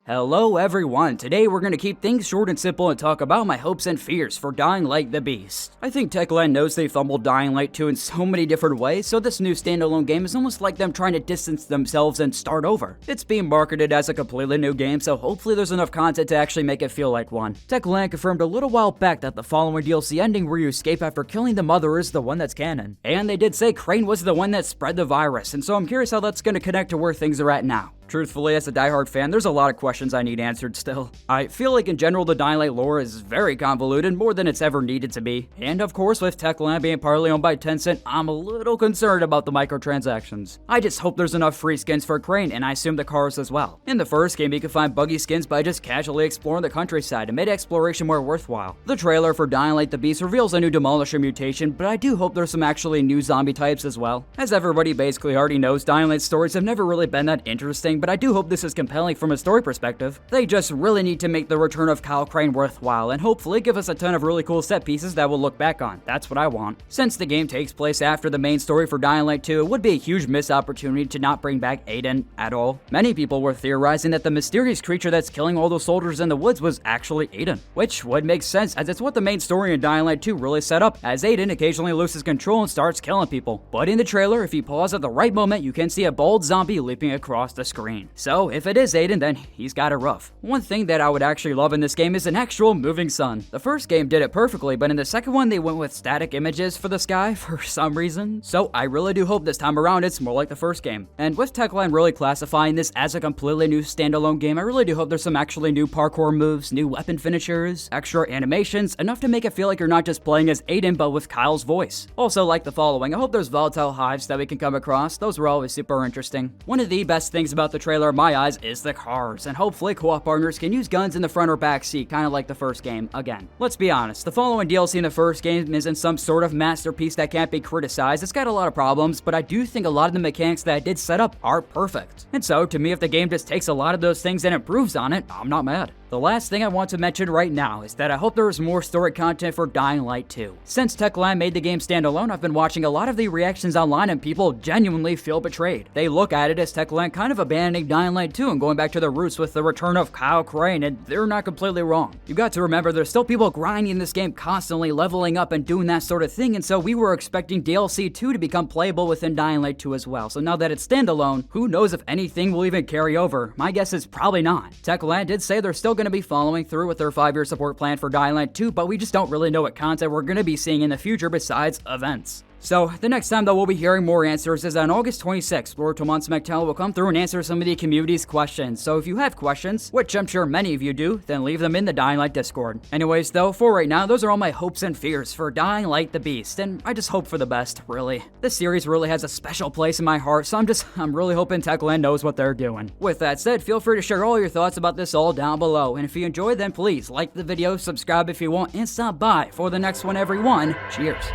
Hello everyone, today we're gonna keep things short and simple and talk about my hopes and fears for Dying Light the Beast. I think Techland knows they fumbled Dying Light 2 in so many different ways, so this new standalone game is almost like them trying to distance themselves and start over. It's being marketed as a completely new game, so hopefully there's enough content to actually make it feel like one. Techland confirmed a little while back that the following DLC ending where you escape after killing the mother is the one that's canon. And they did say Crane was the one that spread the virus, and so I'm curious how that's gonna connect to where things are at now. Truthfully, as a diehard fan, there's a lot of questions I need answered still. I feel like in general the Dying Light lore is very convoluted, more than it's ever needed to be. And of course, with Techland being partly owned by Tencent, I'm a little concerned about the microtransactions. I just hope there's enough free skins for Crane, and I assume the cars as well. In the first game, you can find buggy skins by just casually exploring the countryside and made exploration more worthwhile. The trailer for Dying Light the Beast reveals a new Demolisher mutation, but I do hope there's some actually new zombie types as well. As everybody basically already knows, Dying Light stories have never really been that interesting, but I do hope this is compelling from a story perspective. They just really need to make the return of Kyle Crane worthwhile and hopefully give us a ton of really cool set pieces that we'll look back on. That's what I want. Since the game takes place after the main story for Dying Light 2, it would be a huge missed opportunity to not bring back Aiden at all. Many people were theorizing that the mysterious creature that's killing all those soldiers in the woods was actually Aiden, which would make sense as it's what the main story in Dying Light 2 really set up, as Aiden occasionally loses control and starts killing people. But in the trailer, if you pause at the right moment, you can see a bald zombie leaping across the screen. So if it is Aiden, then he's got it rough. One thing that I would actually love in this game is an actual moving sun. The first game did it perfectly, but in the second one they went with static images for the sky for some reason. So I really do hope this time around it's more like the first game. And with Techland really classifying this as a completely new standalone game, I really do hope there's some actually new parkour moves, new weapon finishers, extra animations, enough to make it feel like you're not just playing as Aiden but with Kyle's voice. Also like the following, I hope there's volatile hives that we can come across. Those were always super interesting. One of the best things about the trailer in my eyes is the cars, and hopefully co-op partners can use guns in the front or back seat, kind of like the first game again. Let's be honest, the following DLC in the first game isn't some sort of masterpiece that can't be criticized. It's got a lot of problems, but I do think a lot of the mechanics that it did set up are perfect. And so, to me, if the game just takes a lot of those things and improves on it, I'm not mad. The last thing I want to mention right now is that I hope there is more story content for Dying Light 2. Since Techland made the game standalone, I've been watching a lot of the reactions online and people genuinely feel betrayed. They look at it as Techland kind of abandoning Dying Light 2 and going back to their roots with the return of Kyle Crane, and they're not completely wrong. You got to remember there's still people grinding this game constantly, leveling up and doing that sort of thing, and so we were expecting DLC 2 to become playable within Dying Light 2 as well. So now that it's standalone, who knows if anything will even carry over? My guess is probably not. Techland did say they're still going to be following through with their 5-year support plan for Dying Light 2, but we just don't really know what content we're going to be seeing in the future besides events. So, the next time that we'll be hearing more answers is on August 26th, where Tomon's McTell will come through and answer some of the community's questions. So if you have questions, which I'm sure many of you do, then leave them in the Dying Light Discord. Anyways though, for right now, those are all my hopes and fears for Dying Light the Beast, and I just hope for the best, really. This series really has a special place in my heart, so I'm really hoping Techland knows what they're doing. With that said, feel free to share all your thoughts about this all down below, and if you enjoyed, then please like the video, subscribe if you want, and stop by for the next one everyone. Cheers.